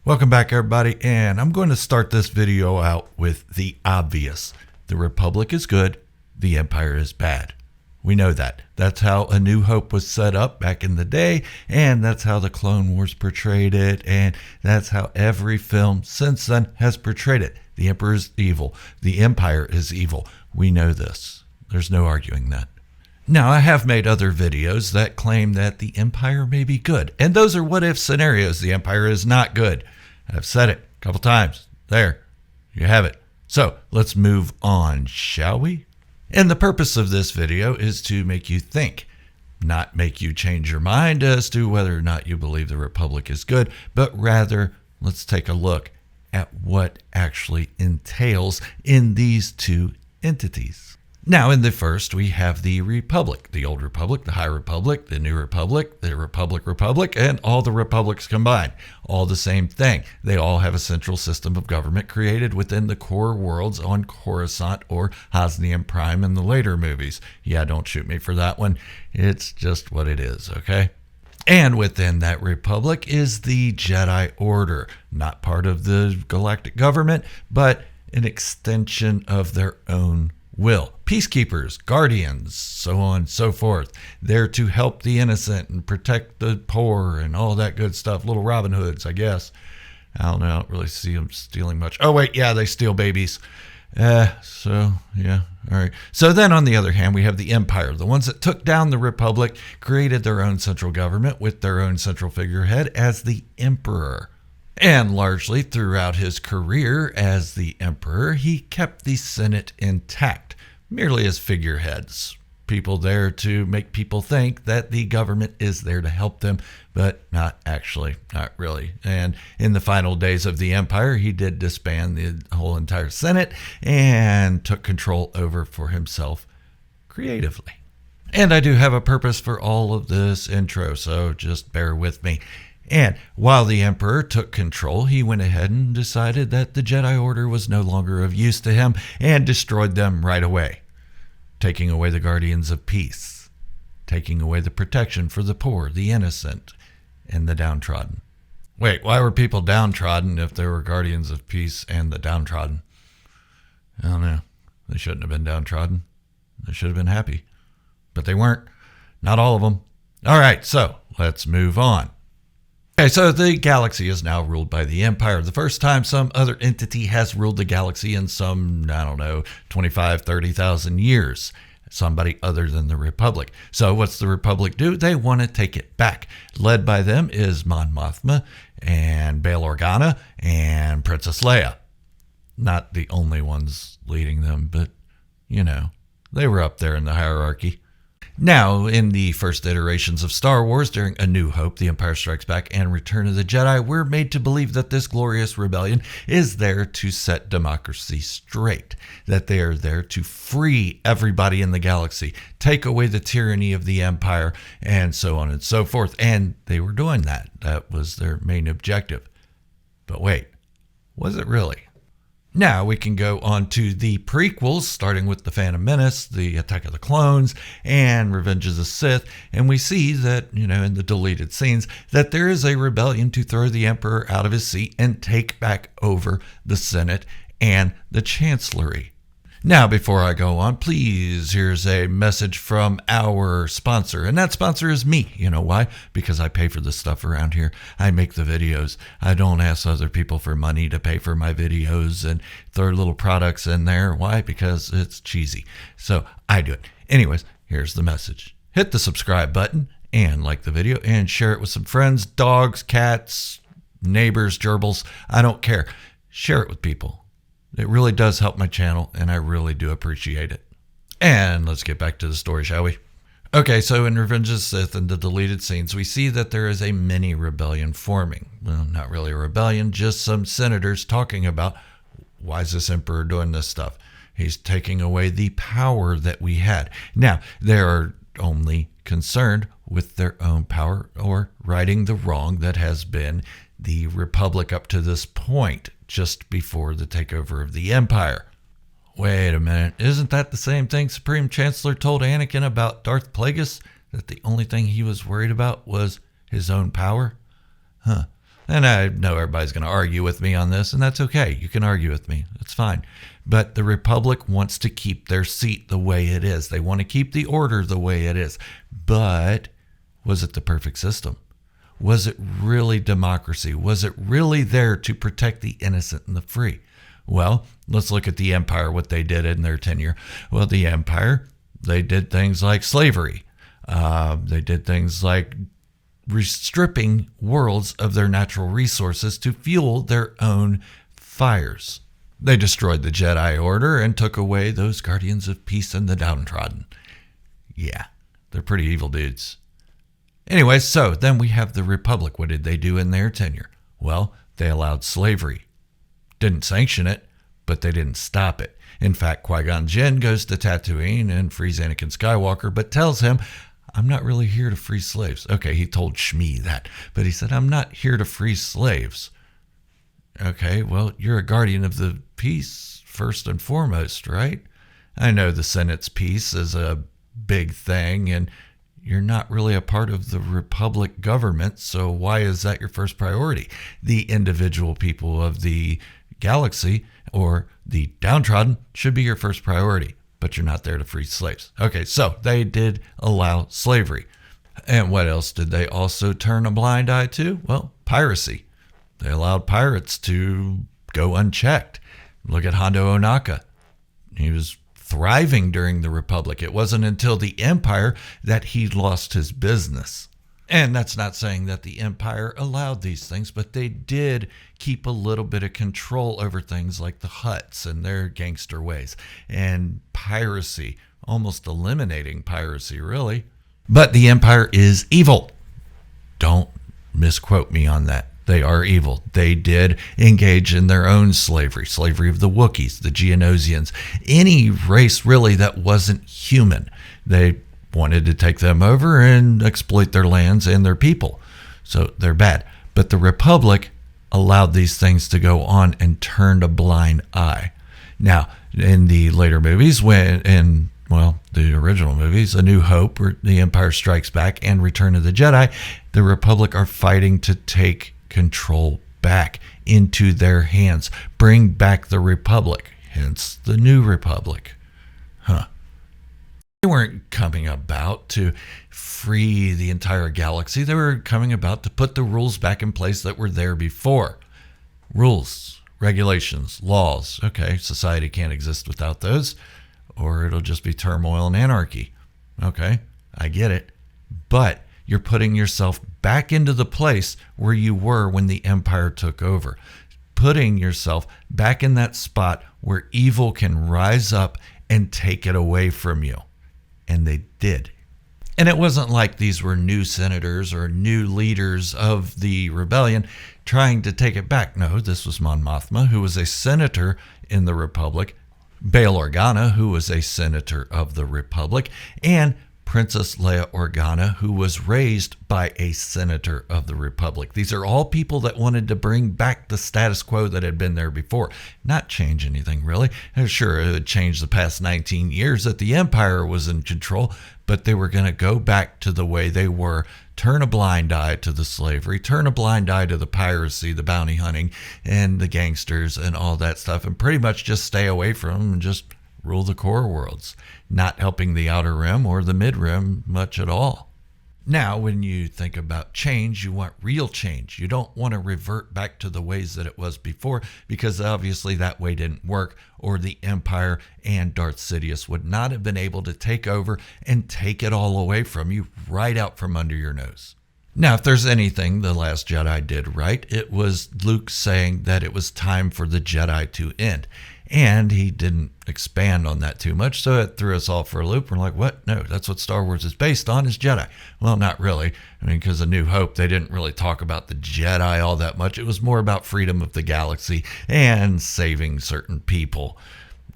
Welcome back, everybody, and I'm going to start this video out with the obvious. The Republic is good, the Empire is bad. We know that. That's how A New Hope was set up back in the day, and that's how the Clone Wars portrayed it, and that's how every film since then has portrayed it. The Emperor is evil. The Empire is evil. We know this. There's no arguing that. Now, I have made other videos that claim that the Empire may be good, and those are what-if scenarios. The Empire is not good. I've said it a couple times. There, you have it. So, let's move on, shall we? And the purpose of this video is to make you think, not make you change your mind as to whether or not you believe the Republic is good, but rather, let's take a look at what actually entails in these two entities. Now, in the first, we have the Republic, the Old Republic, the High Republic, the New Republic, the Republic, and all the republics combined. All the same thing. They all have a central system of government created within the core worlds on Coruscant or Hosnian Prime in the later movies. Yeah, don't shoot me for that one. It's just what it is, okay? And within that republic is the Jedi Order, not part of the galactic government, but an extension of their own will. Peacekeepers, guardians, so on and so forth. There to help the innocent and protect the poor and all that good stuff. Little Robin Hoods, I guess. I don't know. I don't really see them stealing much. Oh, wait. Yeah, they steal babies. Yeah. All right. So then on the other hand, we have the Empire, the ones that took down the Republic, created their own central government with their own central figurehead as the Emperor. And largely throughout his career as the Emperor, he kept the Senate intact, merely as figureheads. People there to make people think that the government is there to help them, but not really. And in the final days of the Empire, he did disband the whole entire Senate and took control over for himself creatively. And I do have a purpose for all of this intro, so just bear with me. And while the Emperor took control, he went ahead and decided that the Jedi Order was no longer of use to him and destroyed them right away, taking away the Guardians of Peace, taking away the protection for the poor, the innocent, and the downtrodden. Wait, why were people downtrodden if there were Guardians of Peace and the downtrodden? I don't know. They shouldn't have been downtrodden. They should have been happy. But they weren't. Not all of them. All right, so let's move on. Okay, so the galaxy is now ruled by the Empire. The first time some other entity has ruled the galaxy in some, 25, 30,000 years. Somebody other than the Republic. So what's the Republic do? They want to take it back. Led by them is Mon Mothma and Bail Organa and Princess Leia. Not the only ones leading them, but, they were up there in the hierarchy. Now, in the first iterations of Star Wars, during A New Hope, The Empire Strikes Back, and Return of the Jedi, we're made to believe that this glorious rebellion is there to set democracy straight, that they are there to free everybody in the galaxy, take away the tyranny of the Empire, and so on and so forth. And they were doing that. That was their main objective. But wait, was it really? Now we can go on to the prequels, starting with The Phantom Menace, The Attack of the Clones, and Revenge of the Sith, and we see that, in the deleted scenes, that there is a rebellion to throw the Emperor out of his seat and take back over the Senate and the Chancellery. Now, before I go on, please, here's a message from our sponsor, and that sponsor is me. You know why? Because I pay for this stuff around here. I make the videos. I don't ask other people for money to pay for my videos and throw little products in there. Why? Because it's cheesy. So I do it. Anyways, here's the message. Hit the subscribe button and like the video and share it with some friends, dogs, cats, neighbors, gerbils. I don't care. Share it with people. It really does help my channel, and I really do appreciate it. And let's get back to the story, shall we? Okay, so in Revenge of the Sith and the deleted scenes, we see that there is a mini rebellion forming. Well, not really a rebellion, just some senators talking about, why is this Emperor doing this stuff? He's taking away the power that we had. Now, they are only concerned with their own power or righting the wrong that has been the Republic up to this point, just before the takeover of the Empire. Wait a minute, isn't that the same thing Supreme Chancellor told Anakin about Darth Plagueis? That the only thing he was worried about was his own power? And I know everybody's going to argue with me on this, and that's okay. You can argue with me. That's fine. But the Republic wants to keep their seat the way it is. They want to keep the order the way it is. But was it the perfect system? Was it really democracy? Was it really there to protect the innocent and the free? Well, let's look at the Empire, what they did in their tenure. Well, the Empire, they did things like slavery. They did things like stripping worlds of their natural resources to fuel their own fires. They destroyed the Jedi Order and took away those guardians of peace and the downtrodden. Yeah, they're pretty evil dudes. Anyway, so then we have the Republic. What did they do in their tenure? Well, they allowed slavery. Didn't sanction it, but they didn't stop it. In fact, Qui-Gon Jinn goes to Tatooine and frees Anakin Skywalker, but tells him, I'm not really here to free slaves. Okay, he told Shmi that, but he said, I'm not here to free slaves. Okay, well, you're a guardian of the peace first and foremost, right? I know the Senate's peace is a big thing, and you're not really a part of the Republic government, so why is that your first priority? The individual people of the galaxy or the downtrodden should be your first priority, but you're not there to free slaves. Okay, so they did allow slavery. And what else did they also turn a blind eye to? Well, piracy. They allowed pirates to go unchecked. Look at Hondo Ohnaka. He was thriving during the Republic. It wasn't until the Empire that he lost his business. And that's not saying that the Empire allowed these things, but they did keep a little bit of control over things like the Hutts and their gangster ways and piracy, almost eliminating piracy, really. But the Empire is evil. Don't misquote me on that. They are evil. They did engage in their own slavery of the Wookiees, the Geonosians, any race really that wasn't human. They wanted to take them over and exploit their lands and their people. So they're bad. But the Republic allowed these things to go on and turned a blind eye. Now, in the later movies, the original movies, A New Hope, where The Empire Strikes Back, and Return of the Jedi, the Republic are fighting to take control back into their hands, bring back the Republic, hence the New Republic. They weren't coming about to free the entire galaxy. They were coming about to put the rules back in place that were there before. Rules, regulations, laws. Okay, society can't exist without those, or it'll just be turmoil and anarchy. Okay, I get it. But you're putting yourself back into the place where you were when the Empire took over. Putting yourself back in that spot where evil can rise up and take it away from you. And they did. And it wasn't like these were new senators or new leaders of the rebellion trying to take it back. No, this was Mon Mothma, who was a senator in the Republic, Bail Organa, who was a senator of the Republic, and Princess Leia Organa, who was raised by a senator of the Republic. These are all people that wanted to bring back the status quo that had been there before, not change anything really. Sure, it would change the past 19 years that the Empire was in control, but they were going to go back to the way they were, turn a blind eye to the slavery, turn a blind eye to the piracy, the bounty hunting, and the gangsters and all that stuff, and pretty much just stay away from them and just rule the core worlds, not helping the outer rim or the mid rim much at all. Now, when you think about change, you want real change. You don't want to revert back to the ways that it was before, because obviously that way didn't work, or the Empire and Darth Sidious would not have been able to take over and take it all away from you right out from under your nose. Now, if there's anything The Last Jedi did right, it was Luke saying that it was time for the Jedi to end. And he didn't expand on that too much, so it threw us all for a loop. We're like, what? No, that's what Star Wars is based on, is Jedi. Well, not really. I mean, because of New Hope, they didn't really talk about the Jedi all that much. It was more about freedom of the galaxy and saving certain people.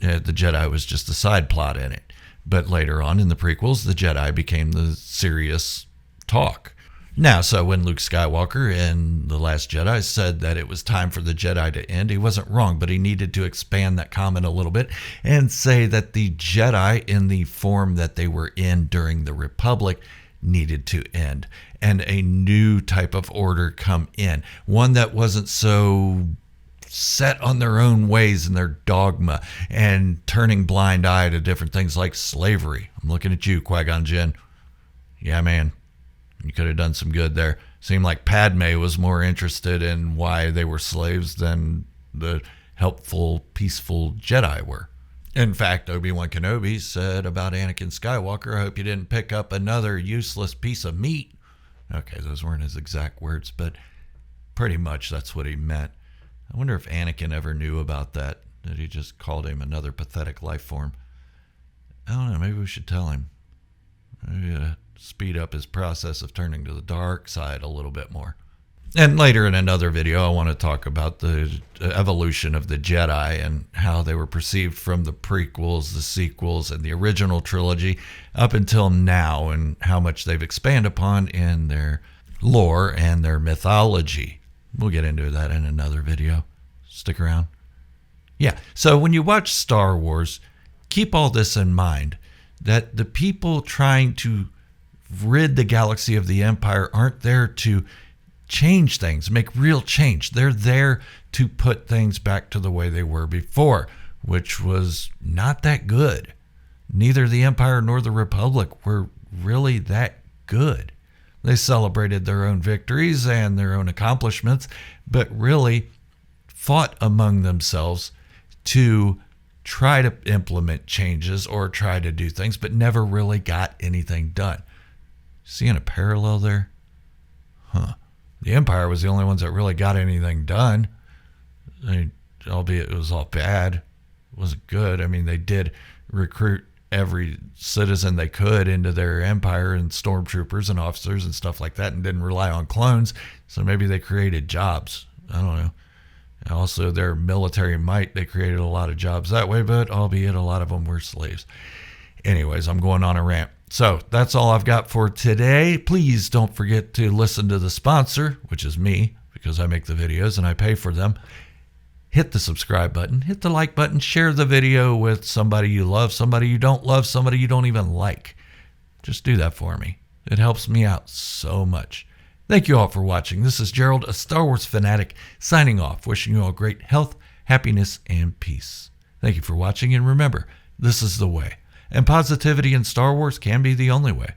The Jedi was just a side plot in it. But later on in the prequels, the Jedi became the serious talk. Now, so when Luke Skywalker in The Last Jedi said that it was time for the Jedi to end, he wasn't wrong, but he needed to expand that comment a little bit and say that the Jedi, in the form that they were in during the Republic, needed to end and a new type of order come in, one that wasn't so set on their own ways and their dogma and turning blind eye to different things like slavery. I'm looking at you, Qui-Gon Jinn. Yeah, man, you could have done some good there. Seemed like Padme was more interested in why they were slaves than the helpful, peaceful Jedi were. In fact, Obi-Wan Kenobi said about Anakin Skywalker, I hope you didn't pick up another useless piece of meat. Okay, those weren't his exact words, but pretty much that's what he meant. I wonder if Anakin ever knew about that he just called him another pathetic life form. I don't know, maybe we should tell him. Maybe speed up his process of turning to the dark side a little bit more. And later in another video, I want to talk about the evolution of the Jedi and how they were perceived from the prequels, the sequels, and the original trilogy up until now, and how much they've expanded upon in their lore and their mythology. We'll get into that in another video. Stick around. Yeah, so when you watch Star Wars, keep all this in mind, that the people trying to rid the galaxy of the Empire aren't there to change things, make real change. They're there to put things back to the way they were before, which was not that good. Neither the Empire nor the Republic were really that good. They celebrated their own victories and their own accomplishments, but really fought among themselves to try to implement changes or try to do things, but never really got anything done. Seeing a parallel there? Huh. The Empire was the only ones that really got anything done. Albeit it was all bad. It wasn't good. I mean, they did recruit every citizen they could into their empire and stormtroopers and officers and stuff like that, and didn't rely on clones. So maybe they created jobs. I don't know. Also, their military might, they created a lot of jobs that way, but albeit a lot of them were slaves. Anyways, I'm going on a rant. So that's all I've got for today. Please don't forget to listen to the sponsor, which is me, because I make the videos and I pay for them. Hit the subscribe button, hit the like button, share the video with somebody you love, somebody you don't love, somebody you don't even like. Just do that for me. It helps me out so much. Thank you all for watching. This is Gerald, a Star Wars fanatic, signing off, wishing you all great health, happiness, and peace. Thank you for watching, and remember, this is the way. And positivity in Star Wars can be the only way.